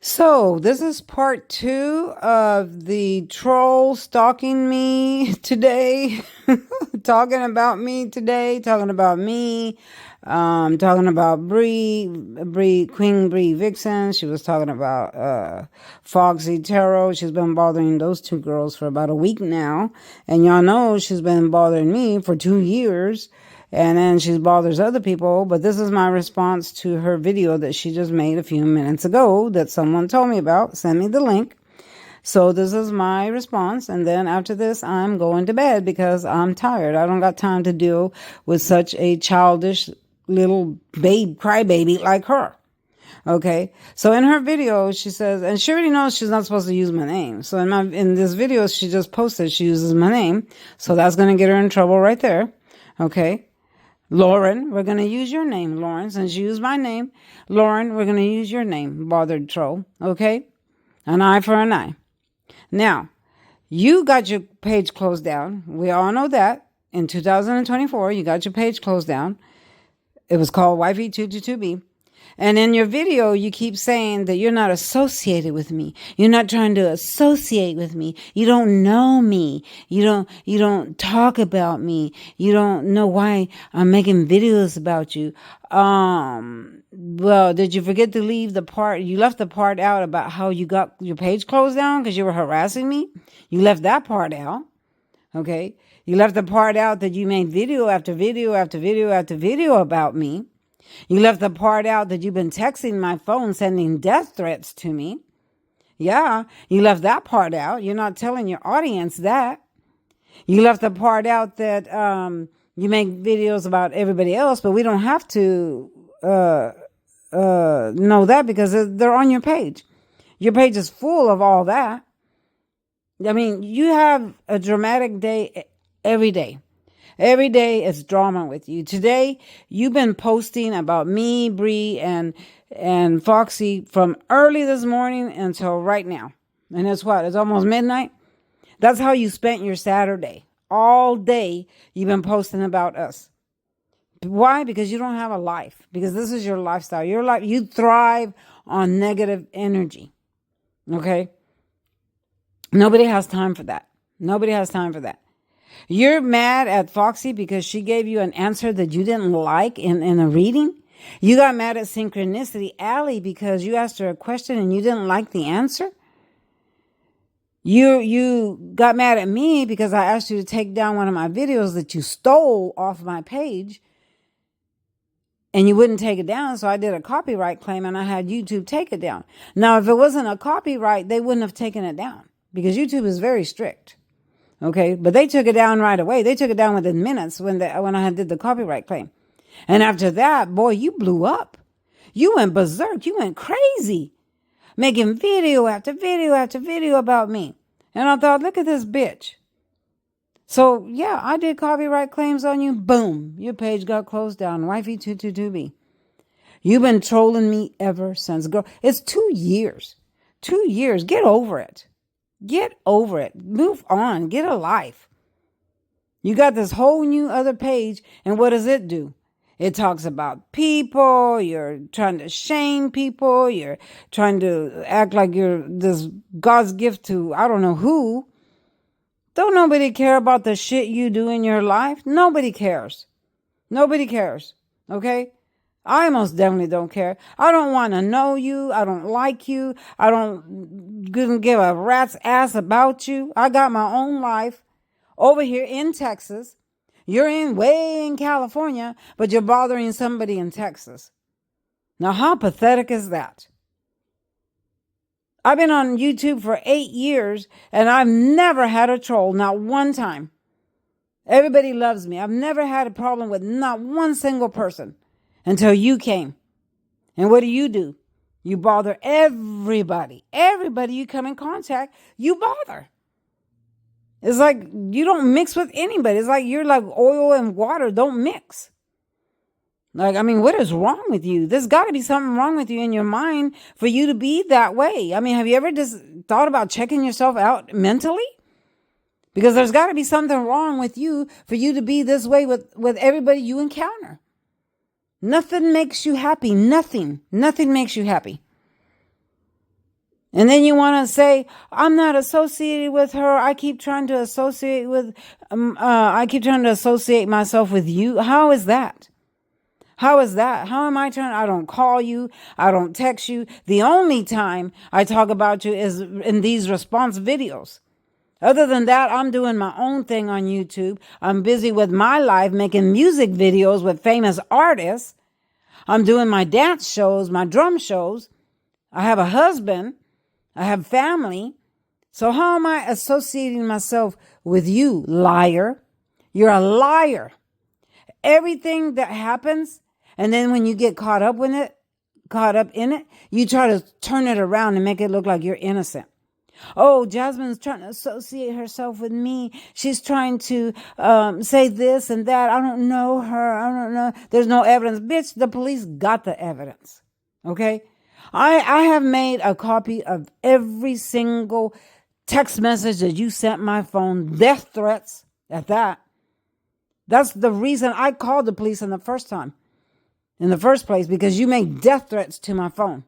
So, this is part 2 of the troll stalking me today, talking about me, talking about Queen Bree Vixen. She was talking about Foxy Tarot. She's been bothering those two girls for about a week now. And y'all know she's been bothering me for 2 years. And then she bothers other people, but this is my response to her video that she just made a few minutes ago that someone told me about. Send me the link. So this is my response, and then after this, I'm going to bed because I'm tired. I don't got time to deal with such a childish little crybaby like her. Okay, so in her video, she says, and she already knows she's not supposed to use my name. So in this video, she just posted she uses my name, so that's gonna get her in trouble right there. Okay. Lauren, we're going to use your name, Lauren. Since you used my name, Lauren, we're going to use your name, bothered troll. Okay? An eye for an eye. Now, you got your page closed down. We all know that. In 2024, you got your page closed down. It was called Wifey222B. And in your video, you keep saying that you're not associated with me. You're not trying to associate with me. You don't know me. You don't talk about me. You don't know why I'm making videos about you. Well, did you forget to leave the part? You left the part out about how you got your page closed down because you were harassing me. You left that part out. Okay. You left the part out that you made video after video after video after video about me. You left the part out that you've been texting my phone, sending death threats to me. Yeah, you left that part out. You're not telling your audience that. You left the part out that you make videos about everybody else, but we don't have to know that because they're on your page. Your page is full of all that. I mean, you have a dramatic day every day. Every day is drama with you. Today, you've been posting about me, Bree, and Foxy from early this morning until right now. And it's what? It's almost midnight? That's how you spent your Saturday. All day, you've been posting about us. Why? Because you don't have a life. Because this is your lifestyle. Your life, you thrive on negative energy. Okay? Nobody has time for that. Nobody has time for that. You're mad at Foxy because she gave you an answer that you didn't like in a reading. You got mad at Synchronicity Alley because you asked her a question and you didn't like the answer. You got mad at me because I asked you to take down one of my videos that you stole off my page and you wouldn't take it down. So I did a copyright claim and I had YouTube take it down. Now, if it wasn't a copyright, they wouldn't have taken it down because YouTube is very strict. Okay, but they took it down right away. They took it down within minutes when I did the copyright claim. And after that, boy, you blew up. You went berserk. You went crazy, making video after video after video about me. And I thought, look at this bitch. So, yeah, I did copyright claims on you. Boom, your page got closed down. Wifey222B. You've been trolling me ever since. Girl, it's 2 years. 2 years. Get over it. Get over it. Move on. Get a life. You got this whole new other page, and what does it do? It talks about people. You're trying to shame people. You're trying to act like you're this God's gift to I don't know who. Don't nobody care about the shit you do in your life? Nobody cares. Nobody cares. Okay? I most definitely don't care. I don't want to know you. I don't like you. I don't give a rat's ass about you. I got my own life over here in Texas. You're way in California, but you're bothering somebody in Texas. Now, how pathetic is that? I've been on YouTube for 8 years and I've never had a troll, not one time. Everybody loves me. I've never had a problem with not one single person. Until you came. And what do? You bother everybody. Everybody you come in contact, you bother. It's like you don't mix with anybody. It's like you're like oil and water. Don't mix. Like, I mean, what is wrong with you? There's got to be something wrong with you in your mind for you to be that way. I mean, have you ever just thought about checking yourself out mentally? Because there's got to be something wrong with you for you to be this way with everybody you encounter. Nothing makes you happy. Nothing makes you happy. And then you want to say, I'm not associated with her. I keep trying to associate myself with you. How is that? How is that? How am I trying? I don't call you. I don't text you. The only time I talk about you is in these response videos. Other than that, I'm doing my own thing on YouTube. I'm busy with my life making music videos with famous artists. I'm doing my dance shows, my drum shows. I have a husband. I have family. So how am I associating myself with you, liar? You're a liar. Everything that happens, and then when you get caught up in it, you try to turn it around and make it look like you're innocent. Oh, Jasmine's trying to associate herself with me. She's trying to say this and that. I don't know her. I don't know. There's no evidence. Bitch, the police got the evidence. Okay? I have made a copy of every single text message that you sent my phone. Death threats at that. That's the reason I called the police in the first place, because you made death threats to my phone.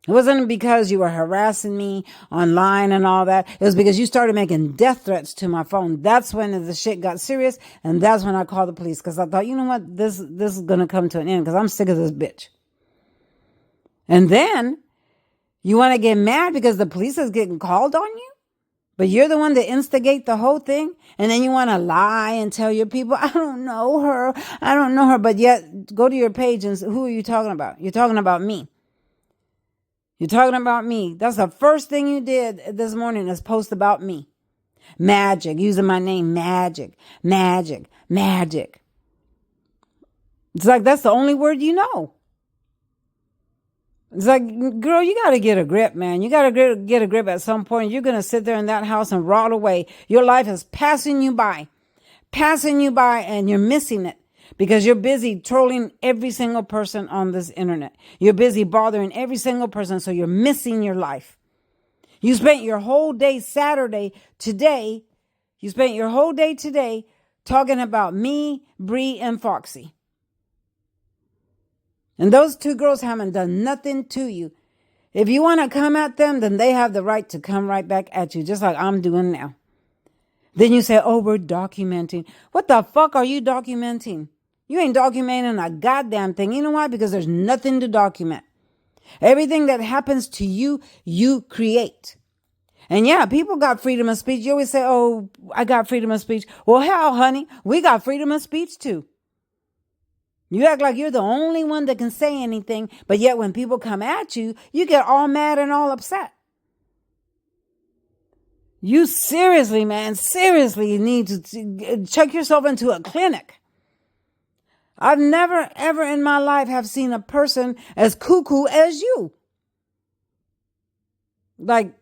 It wasn't because you were harassing me online and all that. It was because you started making death threats to my phone. That's when the shit got serious, and that's when I called the police, because I thought, you know what, this is going to come to an end, because I'm sick of this bitch. And then you want to get mad because the police is getting called on you? But you're the one that instigate the whole thing. And then you want to lie and tell your people, I don't know her. I don't know her. But yet go to your page and who are you talking about? You're talking about me. You're talking about me. That's the first thing you did this morning is post about me. Magic. Using my name. Magic. Magic. Magic. It's like that's the only word you know. It's like, girl, you got to get a grip, man. You got to get a grip at some point. You're going to sit there in that house and rot away. Your life is passing you by, and you're missing it because you're busy trolling every single person on this internet. You're busy bothering every single person, so you're missing your life. You spent your whole day today talking about me, Bree, and Foxy. And those two girls haven't done nothing to you. If you want to come at them, then they have the right to come right back at you, just like I'm doing now. Then you say, oh, we're documenting. What the fuck are you documenting? You ain't documenting a goddamn thing. You know why? Because there's nothing to document. Everything that happens to you, you create. And yeah, people got freedom of speech. You always say, oh, I got freedom of speech. Well, hell, honey, we got freedom of speech too. You act like you're the only one that can say anything, but yet when people come at you, you get all mad and all upset. You seriously need to check yourself into a clinic. I've never, ever in my life have seen a person as cuckoo as you. Like,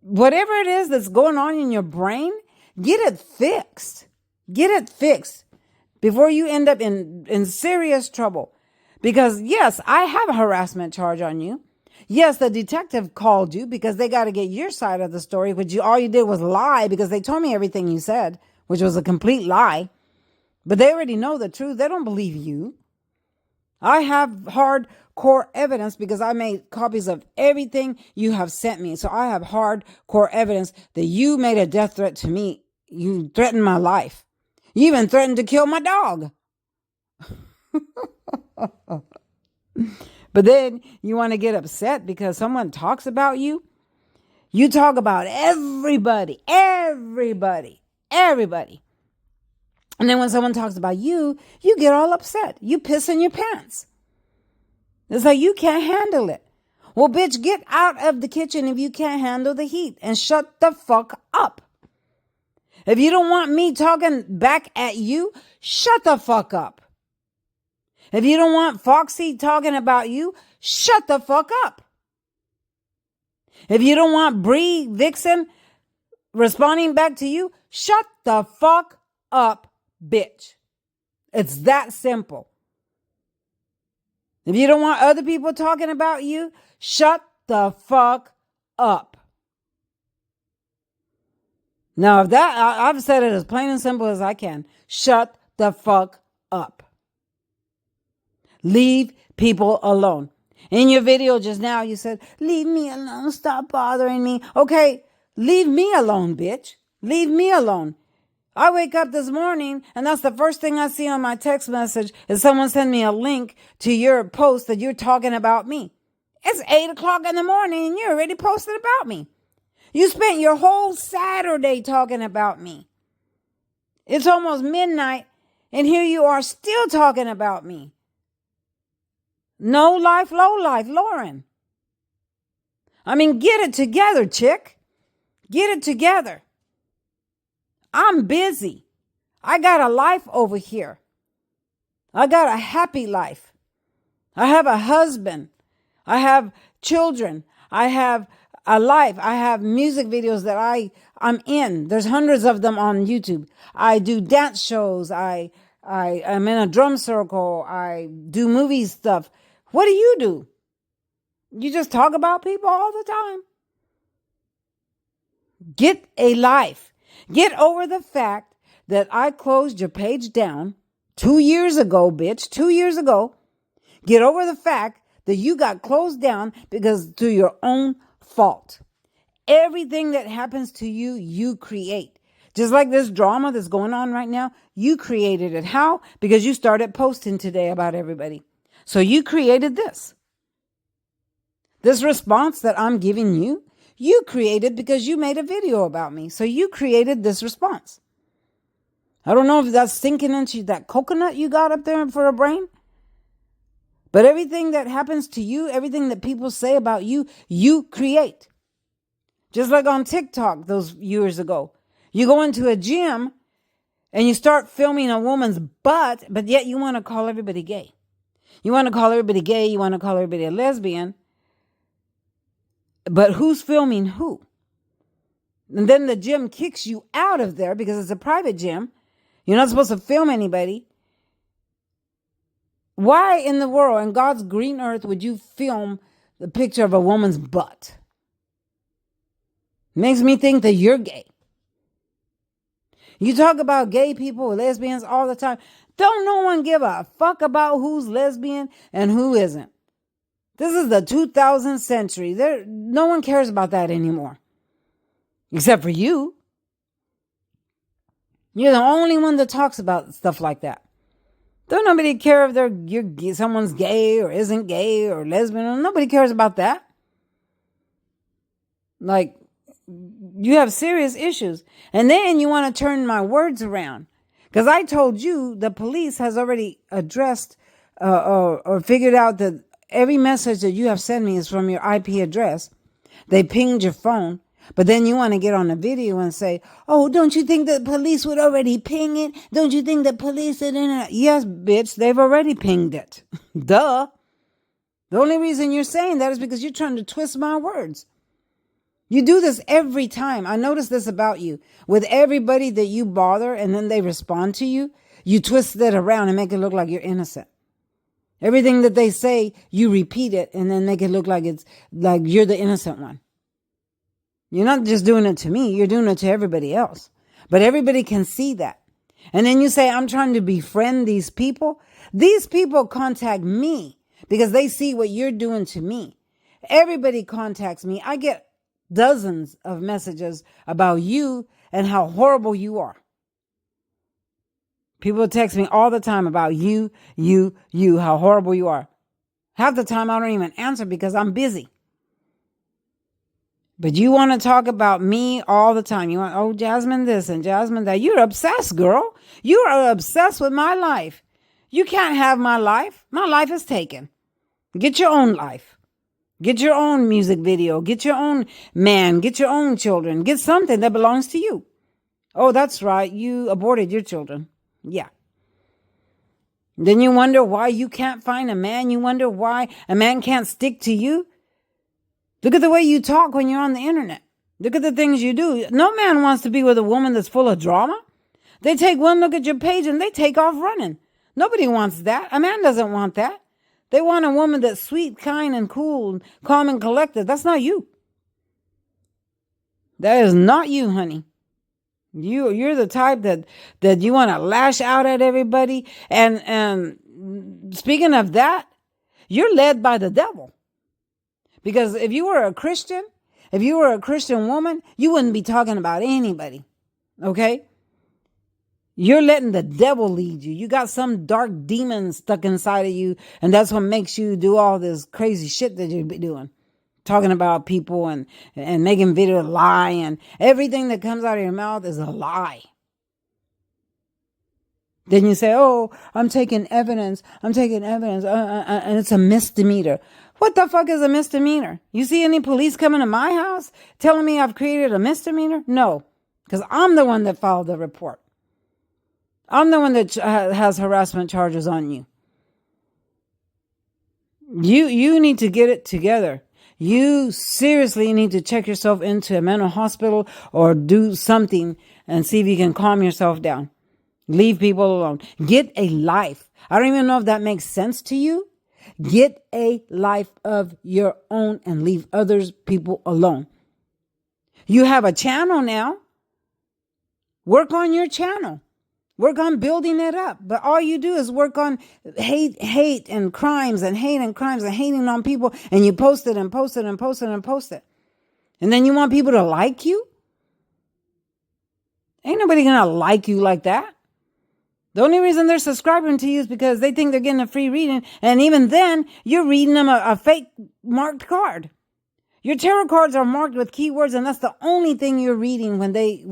whatever it is that's going on in your brain, get it fixed. Get it fixed. Before you end up in serious trouble. Because yes, I have a harassment charge on you. Yes, the detective called you because they got to get your side of the story, which all you did was lie because they told me everything you said, which was a complete lie. But they already know the truth. They don't believe you. I have hardcore evidence because I made copies of everything you have sent me. So I have hardcore evidence that you made a death threat to me. You threatened my life. You even threatened to kill my dog. But then you want to get upset because someone talks about you. You talk about everybody. And then when someone talks about you, you get all upset. You piss in your pants. It's like you can't handle it. Well, bitch, get out of the kitchen if you can't handle the heat and shut the fuck up. If you don't want me talking back at you, shut the fuck up. If you don't want Foxy talking about you, shut the fuck up. If you don't want Bree Vixen responding back to you, shut the fuck up, bitch. It's that simple. If you don't want other people talking about you, shut the fuck up. Now, if that, I've said it as plain and simple as I can. Shut the fuck up. Leave people alone. In your video just now, you said, leave me alone, stop bothering me. Okay, leave me alone, bitch. Leave me alone. I wake up this morning and that's the first thing I see on my text message is someone send me a link to your post that you're talking about me. It's 8 o'clock in the morning and you already posted about me. You spent your whole Saturday talking about me. It's almost midnight and here you are still talking about me. No life, low life, Lauren. I mean, get it together, chick. Get it together. I'm busy. I got a life over here. I got a happy life. I have a husband. I have children. I have a life. I have music videos that I'm in. There's hundreds of them on YouTube. I do dance shows. I'm in a drum circle. I do movie stuff. What do? You just talk about people all the time. Get a life. Get over the fact that I closed your page down 2 years ago, bitch. 2 years ago. Get over the fact that you got closed down because through your own fault. Everything that happens to you, you create. Just like this drama that's going on right now, you created it. How? Because you started posting today about everybody. So you created this. This response that I'm giving you, you created because you made a video about me. So you created this response. I don't know if that's sinking into that coconut you got up there for a brain. But everything that happens to you, everything that people say about you, you create. Just like on TikTok those years ago. You go into a gym and you start filming a woman's butt, but yet you want to call everybody gay. You want to call everybody gay. You want to call everybody a lesbian. But who's filming who? And then the gym kicks you out of there because it's a private gym. You're not supposed to film anybody. Why in the world, in God's green earth, would you film the picture of a woman's butt? Makes me think that you're gay. You talk about gay people, lesbians all the time. Don't no one give a fuck about who's lesbian and who isn't. This is the 2000th century. No one cares about that anymore. Except for you. You're the only one that talks about stuff like that. Don't nobody care if someone's gay or isn't gay or lesbian. Nobody cares about that. Like, you have serious issues. And then you want to turn my words around. Because I told you the police has already addressed or figured out that every message that you have sent me is from your IP address. They pinged your phone. But then you want to get on a video and say, oh, don't you think the police would already ping it? Don't you think the police didn't? Yes, bitch, they've already pinged it. Duh. The only reason you're saying that is because you're trying to twist my words. You do this every time. I notice this about you. With everybody that you bother and then they respond to you, you twist it around and make it look like you're innocent. Everything that they say, you repeat it and then make it look like it's like you're the innocent one. You're not just doing it to me. You're doing it to everybody else. But everybody can see that. And then you say, I'm trying to befriend these people. These people contact me because they see what you're doing to me. Everybody contacts me. I get dozens of messages about you and how horrible you are. People text me all the time about you, how horrible you are. Half the time I don't even answer because I'm busy. But you want to talk about me all the time. You want, oh, Jasmine this and Jasmine that. You're obsessed, girl. You are obsessed with my life. You can't have my life. My life is taken. Get your own life. Get your own music video. Get your own man. Get your own children. Get something that belongs to you. Oh, that's right. You aborted your children. Yeah. Then you wonder why you can't find a man. You wonder why a man can't stick to you. Look at the way you talk when you're on the internet. Look at the things you do. No man wants to be with a woman that's full of drama. They take one look at your page and they take off running. Nobody wants that. A man doesn't want that. They want a woman that's sweet, kind, and cool, calm and collected. That's not you. That is not you, honey. You're the type that you want to lash out at everybody. And speaking of that, you're led by the devil. Because if you were a Christian woman, you wouldn't be talking about anybody. Okay? You're letting the devil lead you. You got some dark demon stuck inside of you, and that's what makes you do all this crazy shit that you're doing. Talking about people and making video lie, and everything that comes out of your mouth is a lie. Then you say, oh, I'm taking evidence, and it's a misdemeanor. What the fuck is a misdemeanor? You see any police coming to my house telling me I've created a misdemeanor? No, because I'm the one that filed the report. I'm the one that has harassment charges on you. You need to get it together. You seriously need to check yourself into a mental hospital or do something and see if you can calm yourself down. Leave people alone. Get a life. I don't even know if that makes sense to you. Get a life of your own and leave others people alone. You have a channel now. Work on your channel. Work on building it up. But all you do is work on hate and crimes and hating on people. And you post it. And then you want people to like you? Ain't nobody going to like you like that. The only reason they're subscribing to you is because they think they're getting a free reading. And even then, you're reading them a fake marked card. Your tarot cards are marked with keywords, and that's the only thing you're reading when they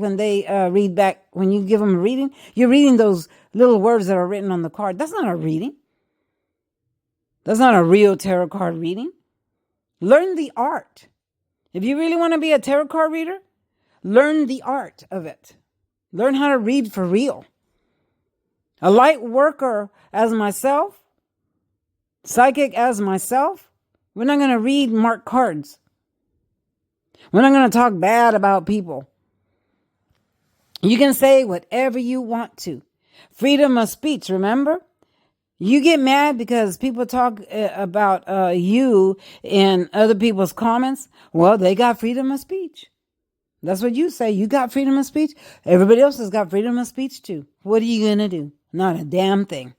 read back. When you give them a reading, you're reading those little words that are written on the card. That's not a reading. That's not a real tarot card reading. Learn the art. If you really want to be a tarot card reader, learn the art of it. Learn how to read for real. A light worker as myself, psychic as myself, we're not going to read marked cards. We're not going to talk bad about people. You can say whatever you want to. Freedom of speech, remember? You get mad because people talk about you in other people's comments. Well, they got freedom of speech. That's what you say. You got freedom of speech. Everybody else has got freedom of speech too. What are you going to do? Not a damn thing.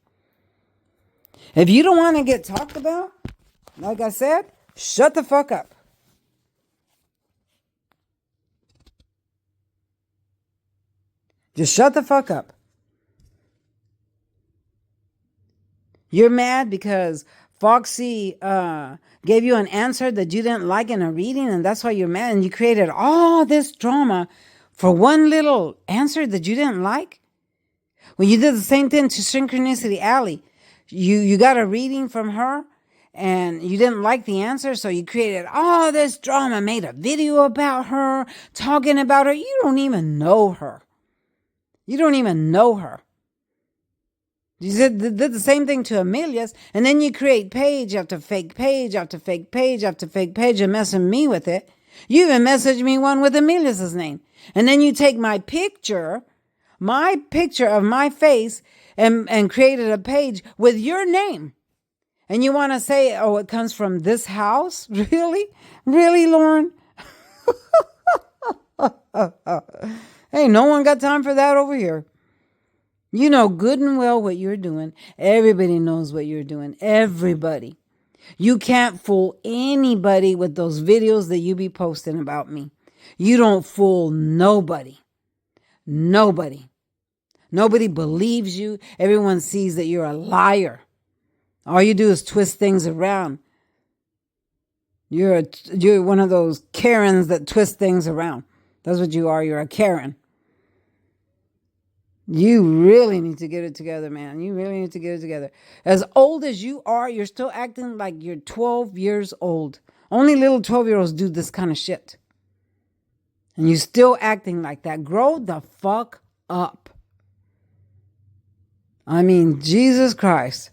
If you don't want to get talked about, like I said, shut the fuck up. Just shut the fuck up. You're mad because Foxy gave you an answer that you didn't like in a reading, and that's why you're mad, and you created all this drama for one little answer that you didn't like? When you did the same thing to Synchronicity Alley, you got a reading from her and you didn't like the answer, so you created all this drama, made a video about her, talking about her. You don't even know her. You did the same thing to Amelia's, and then you create page after fake page after fake page after fake page and messing me with it. You even messaged me one with Amelia's name. And then you take my picture of my face and created a page with your name. And you want to say, oh, it comes from this house? Really? Really, Lauren? Hey, no one got time for that over here. You know good and well what you're doing. Everybody knows what you're doing. Everybody. You can't fool anybody with those videos that you be posting about me. You don't fool nobody. Nobody believes you. Everyone sees that you're a liar. All you do is twist things around. You're one of those Karens that twist things around. That's what you are. You're a Karen. You really need to get it together, man. You really need to get it together. As old as you are, you're still acting like you're 12 years old. Only little 12-year-olds do this kind of shit. And you're still acting like that. Grow the fuck up. I mean, Jesus Christ.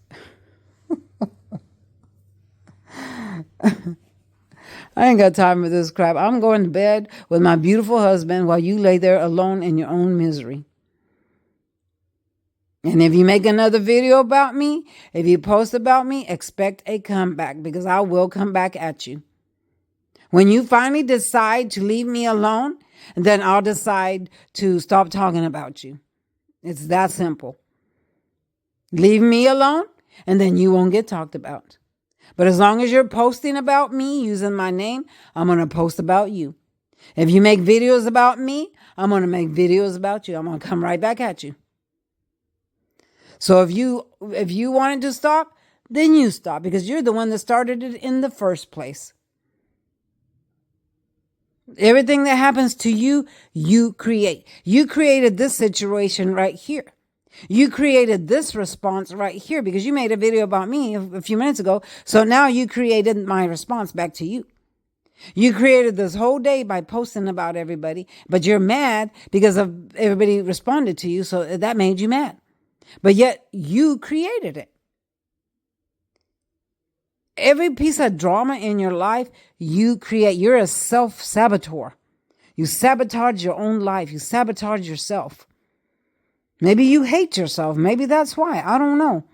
I ain't got time for this crap. I'm going to bed with my beautiful husband while you lay there alone in your own misery. And if you make another video about me, if you post about me, expect a comeback, because I will come back at you. When you finally decide to leave me alone, then I'll decide to stop talking about you. It's that simple. Leave me alone, and then you won't get talked about. But as long as you're posting about me using my name, I'm going to post about you. If you make videos about me, I'm going to make videos about you. I'm going to come right back at you. So if you wanted to stop, then you stop, because you're the one that started it in the first place. Everything that happens to you, you create. You created this situation right here. You created this response right here because you made a video about me a few minutes ago. So now you created my response back to you. You created this whole day by posting about everybody, but you're mad because of everybody responded to you. So that made you mad. But yet you created it. Every piece of drama in your life, you create. You're a self-saboteur. You sabotage your own life. You sabotage yourself. Maybe you hate yourself. Maybe that's why. I don't know.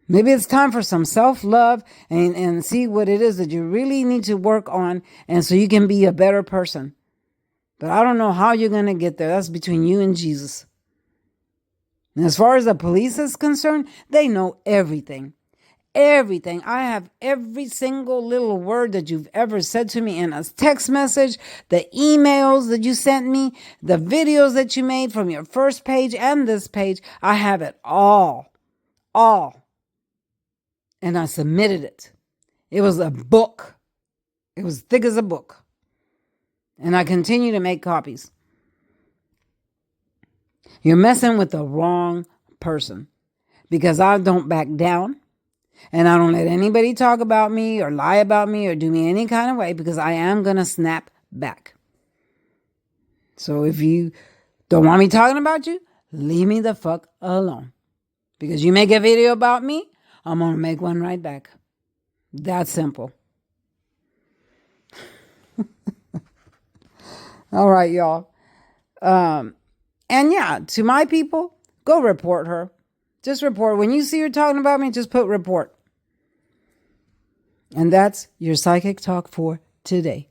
Maybe it's time for some self-love and see what it is that you really need to work on, and so you can be a better person. But I don't know how you're going to get there. That's between you and Jesus. And as far as the police is concerned, they know everything. Everything. I have every single little word that you've ever said to me in a text message, the emails that you sent me, the videos that you made from your first page and this page. I have it all. All. And I submitted it. It was a book. It was thick as a book. And I continue to make copies. You're messing with the wrong person, because I don't back down, and I don't let anybody talk about me or lie about me or do me any kind of way, because I am going to snap back. So if you don't want me talking about you, leave me the fuck alone. Because you make a video about me, I'm going to make one right back. That's simple. All right, y'all. And yeah, to my people, go report her. Just report. When you see her talking about me, just put report. And that's your psychic talk for today.